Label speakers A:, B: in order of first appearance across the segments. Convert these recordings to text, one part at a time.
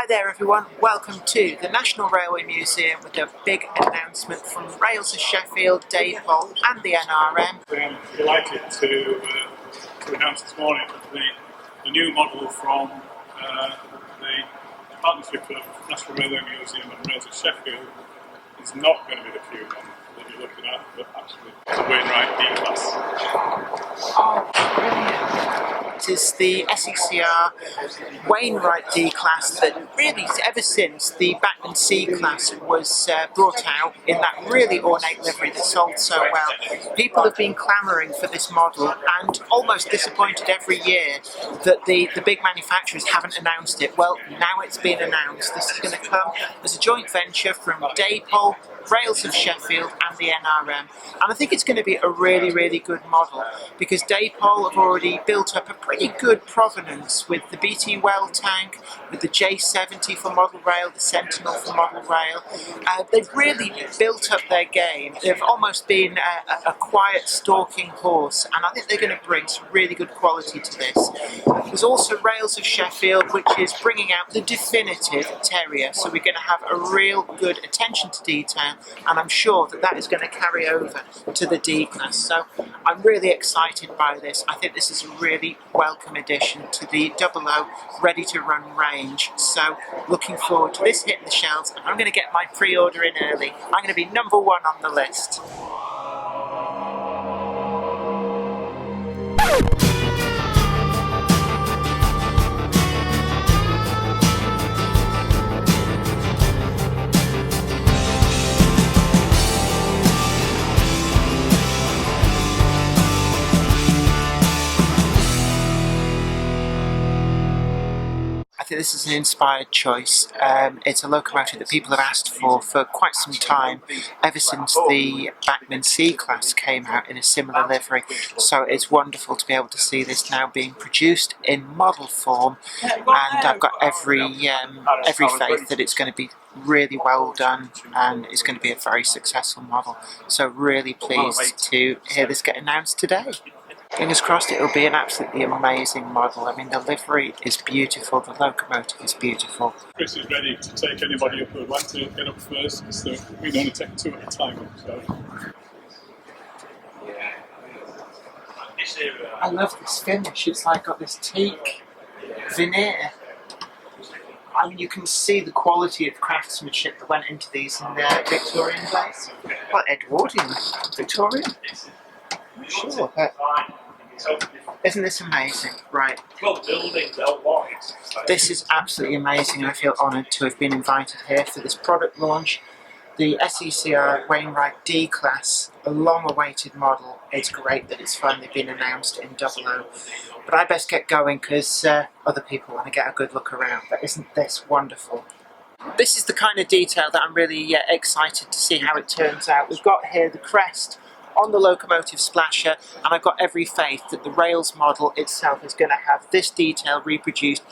A: Hi there everyone, welcome to the National Railway Museum with a big announcement from Rails of Sheffield, Dapol and the NRM.
B: I'm delighted to announce this morning that the new model from the partnership of National Railway Museum and Rails of Sheffield is not going to be the Q one that you're looking at, but actually the Wainwright D-Class.
A: Oh, brilliant. It is the SECR Wainwright D-Class that really, ever since the Batman C-Class was brought out in that really ornate livery that sold so well, people have been clamouring for this model and almost disappointed every year that the big manufacturers haven't announced it. Well, now it's been announced. This is going to come as a joint venture from Dapol, Rails of Sheffield and the NRM, and I think it's going to be a really, really good model because Dapol have already built up a pretty good provenance with the BT Well tank, with the J70 for model rail, the Sentinel for model rail. They've really built up their game. They've almost been a quiet stalking horse, and I think they're going to bring some really good quality to this. There's also Rails of Sheffield, which is bringing out the definitive Terrier, so we're going to have a real good attention to detail, and I'm sure that that is going to carry over to the D-Class. So I'm really excited by this. I think this is a really welcome addition to the 00 ready-to-run range. So looking forward to this hitting the shelves, and I'm going to get my pre-order in early. I'm going to be number one on the list. I think this is an inspired choice. It's a locomotive that people have asked for quite some time, ever since the Batman C-Class came out in a similar livery. So it's wonderful to be able to see this now being produced in model form, and I've got every faith that it's going to be really well done and it's going to be a very successful model. So really pleased to hear this get announced today. Fingers crossed it will be an absolutely amazing model. I mean, the livery is beautiful, the locomotive is beautiful.
B: Chris is ready to take anybody up who would like to get up first, so we can only take two at a time. So.
A: I love this finish, it's like got this teak veneer. I mean, you can see the quality of craftsmanship that went into these in the Victorian days. Well, Edwardian, Victorian? Sure. Isn't this amazing? Right. This is absolutely amazing, and I feel honoured to have been invited here for this product launch. The SECR Wainwright D-Class, a long-awaited model. It's great that it's finally been announced in 00. But I best get going because other people want to get a good look around. But isn't this wonderful? This is the kind of detail that I'm really excited to see how it turns out. We've got here the crest on the locomotive splasher, and I've got every faith that the rails model itself is going to have this detail reproduced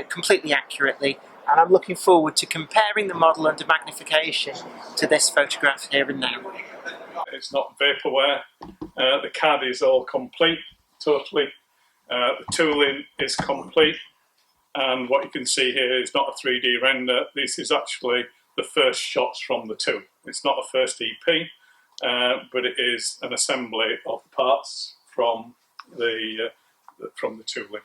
A: completely accurately, and I'm looking forward to comparing the model under magnification to this photograph here and now.
B: It's not vaporware, the CAD is all complete, totally, the tooling is complete, and what you can see here is not a 3D render. This is actually the first shots from the tool. It's not a first EP. But it is an assembly of parts from the tooling.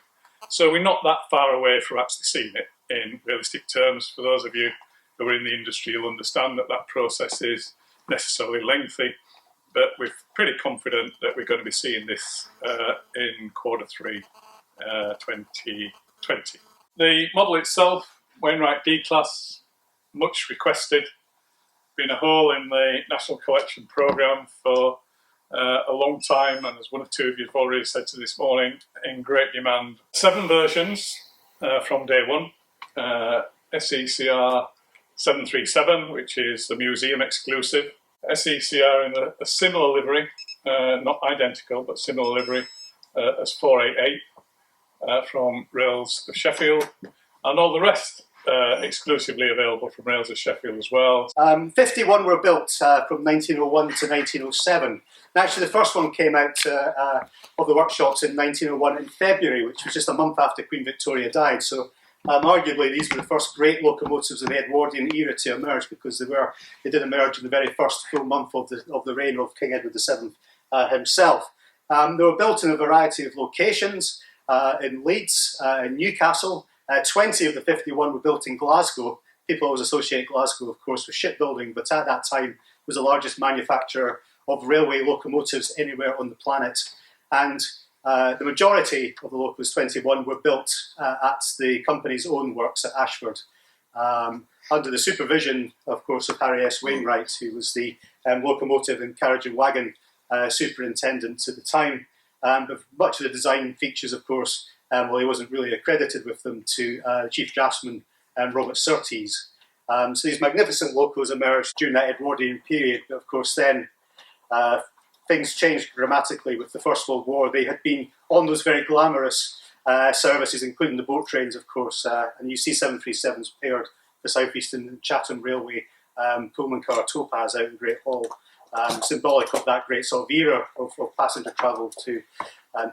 B: So we're not that far away from actually seeing it in realistic terms. For those of you who are in the industry, you'll understand that that process is necessarily lengthy, but we're pretty confident that we're going to be seeing this in Q3 2020. The model itself, Wainwright D-Class, much requested. Been a hole in the National Collection Programme for a long time, and as one or two of you have already said to this morning, in great demand. 7 versions from day one. SECR 737, which is the museum exclusive. SECR in a similar livery, not identical, but similar livery as 488 from Rails of Sheffield, and all the rest exclusively available from Rails of Sheffield as well.
C: 51 were built from 1901 to 1907. And actually the first one came out of the workshops in 1901 in February, which was just a month after Queen Victoria died. So Arguably, these were the first great locomotives of the Edwardian era to emerge, because they did emerge in the very first full month of the reign of King Edward VII himself. They were built in a variety of locations, in Leeds, in Newcastle. 20 of the 51 were built in Glasgow. People always associate Glasgow, of course, with shipbuilding, but at that time was the largest manufacturer of railway locomotives anywhere on the planet. And the majority of the locos, 21, were built at the company's own works at Ashford, under the supervision, of course, of Harry S. Wainwright, who was the locomotive and carriage and wagon superintendent at the time. But much of the design features, of course, well, he wasn't really accredited with them, to Chief Draftsman Robert Surtees. So these magnificent locos emerged during that Edwardian period, but of course then things changed dramatically with the First World War. They had been on those very glamorous services, including the boat trains, of course, and you see 737s paired the South Eastern and Chatham Railway Pullman car Topaz out in Great Hall, symbolic of that great sort of era of passenger travel to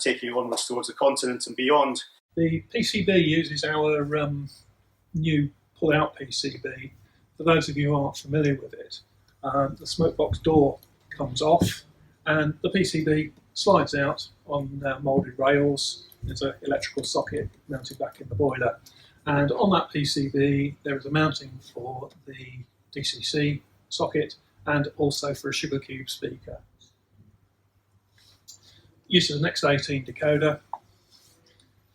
C: taking you onwards towards the continent and beyond.
D: The PCB uses our new pull-out PCB. For those of you who aren't familiar with it, the smoke box door comes off and the PCB slides out on moulded rails. There's an electrical socket mounted back in the boiler, and on that PCB there is a mounting for the DCC socket and also for a sugar cube speaker. Uses an X18 decoder,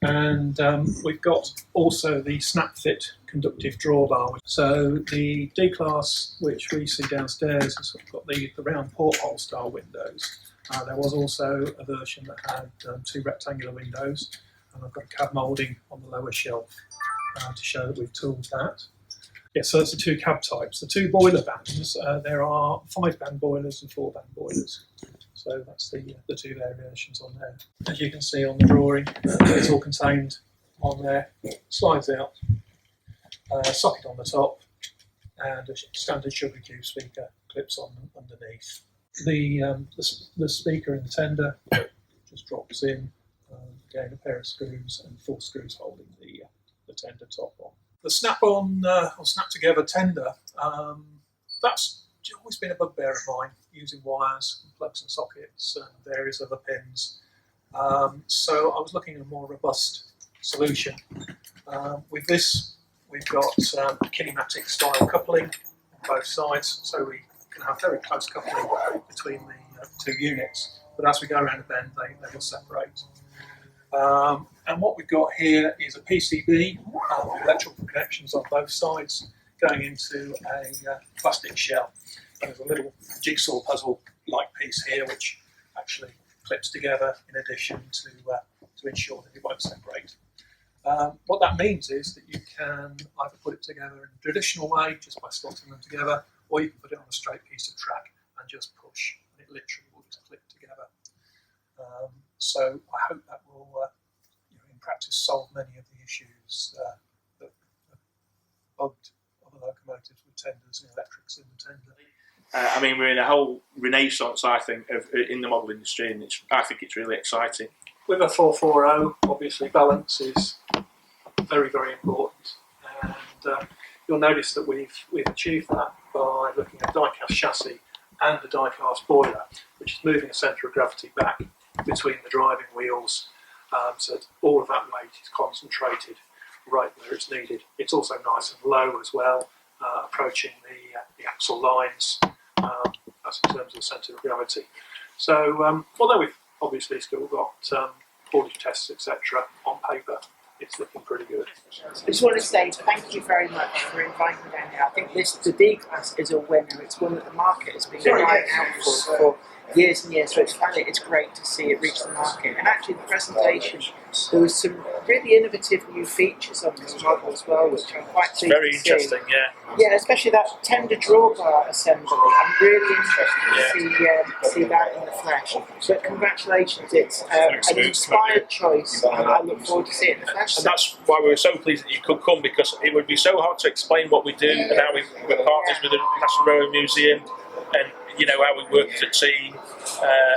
D: and we've got also the snap fit conductive drawbar. So the D-Class, which we see downstairs, has got the round porthole style windows. There was also a version that had two rectangular windows, and I've got a cab moulding on the lower shelf to show that we've tooled that. Yeah, so that's the two cab types. The two boiler bands, there are 5-band boilers and 4-band boilers. So that's the two variations on there. As you can see on the drawing, it's all contained on there. Slides out, socket on the top, and a standard sugar cube speaker clips on underneath. The speaker in the tender just drops in. Again, a pair of screws and 4 screws holding the tender top on. The snap-on or snap-together tender, that's always been a bugbear of mine, using wires and plugs and sockets and various other pins. So I was looking at a more robust solution. With this, we've got kinematic style coupling on both sides, so we can have very close coupling between the two units. But as we go around the bend, they will separate. And what we've got here is a PCB with electrical connections on both sides going into a plastic shell. And there's a little jigsaw puzzle-like piece here which actually clips together in addition to ensure that it won't separate. What that means is that you can either put it together in a traditional way, just by slotting them together, or you can put it on a straight piece of track and just push, and it literally will just click together. So I hope that will, in practice, solve many of the issues that bugged other locomotives with tenders and electrics in the tender.
E: I mean, we're in a whole renaissance, I think, in the model industry, and I think it's really exciting.
D: With a 440, obviously balance is very, very important, and you'll notice that we've achieved that by looking at a die-cast chassis and a die-cast boiler, which is moving the centre of gravity back between the driving wheels, so that all of that weight is concentrated right where it's needed. It's also nice and low as well, approaching the axle lines. That's in terms of the centre of gravity. So, although we've obviously still got haulage tests, etc., on paper, it's looking pretty good.
A: I just want to say thank you very much for inviting me down here. I think the D-Class is a winner. It's one that the market has been crying out for years and years, so it's great to see it reach the market. And actually the presentation, there was some really innovative new features on this model as well, which I'm quite pleased to see.
E: Very interesting, yeah.
A: Yeah, especially that tender drawbar assembly. I'm really interested to see that in the flesh. But congratulations, it's an inspired choice, and I look forward to seeing it in the flesh.
E: And that's why we were so pleased that you could come, because it would be so hard to explain what we do and how we're partners with the National Railway Museum, and how we work as a team,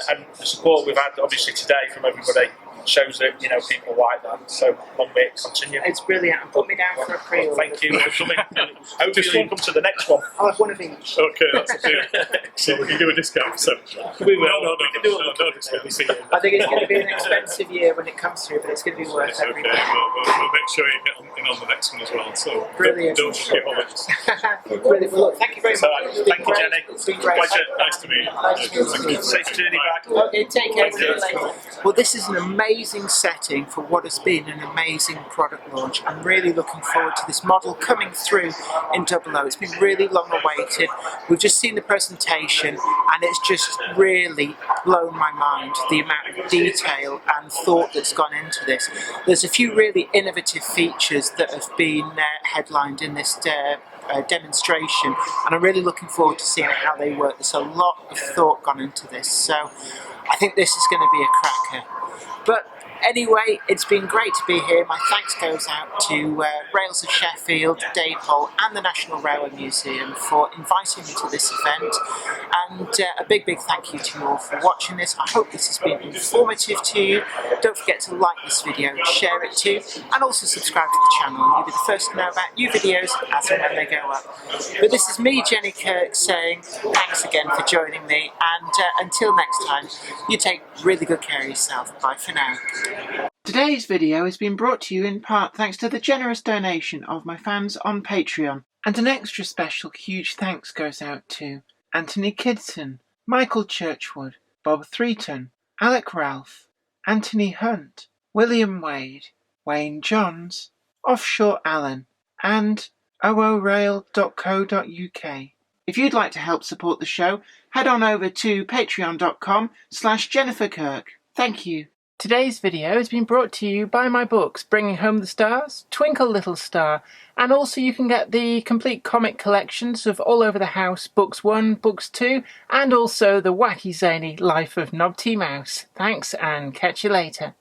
E: and the support we've had obviously today from everybody. shows that people like that. So long may it continue.
A: It's brilliant. And put me down for a pre-order.
E: Thank you for coming. Hopefully you come to the next one.
A: I'll have one of each.
B: Okay, that's a deal. So we can do a discount. So
E: We will.
B: No,
E: We can do a
B: no discount.
A: I think it's going to be an expensive year when it comes through, but it's going to be worth
B: Okay,
A: every
B: we'll make sure you get in on the next one as well. So
A: Brilliant.
B: don't skip on it.
A: Brilliant. Well, look, thank you very
E: So,
A: much. It's been
E: thank you,
A: great.
E: Jenny.
A: It's been great.
E: Pleasure.
B: Nice to meet you.
A: Nice to meet you.
E: Safe journey back.
A: Okay, take care. See you
E: Thank you.
A: later. Well, this is an amazing setting for what has been an amazing product launch. I'm really looking forward to this model coming through in Double O. It's been really long awaited. We've just seen the presentation and it's just really blown my mind, the amount of detail and thought that's gone into this. There's a few really innovative features that have been headlined in this demonstration, and I'm really looking forward to seeing how they work. There's a lot of thought gone into this, so I think this is going to be a cracker. But anyway, it's been great to be here. My thanks goes out to Rails of Sheffield, Dapol and the National Railway Museum for inviting me to this event, and a big thank you to you all for watching this. I hope this has been informative to you. Don't forget to like this video, share it too, and also subscribe to the channel and you'll be the first to know about new videos as and when they go up. But this is me, Jenny Kirk, saying thanks again for joining me, and until next time, you take really good care of yourself. Bye for now. Today's video has been brought to you in part thanks to the generous donation of my fans on Patreon. And an extra special huge thanks goes out to Anthony Kidson, Michael Churchwood, Bob Threeton, Alec Ralph, Anthony Hunt, William Wade, Wayne Johns, Offshore Allen, and oorail.co.uk. If you'd like to help support the show, head on over to patreon.com/Jennifer Kirk. Thank you. Today's video has been brought to you by my books, Bringing Home the Stars, Twinkle Little Star, and also you can get the complete comic collections of All Over the House, Books 1, Books 2, and also the wacky zany Life of Knob T Mouse. Thanks and catch you later.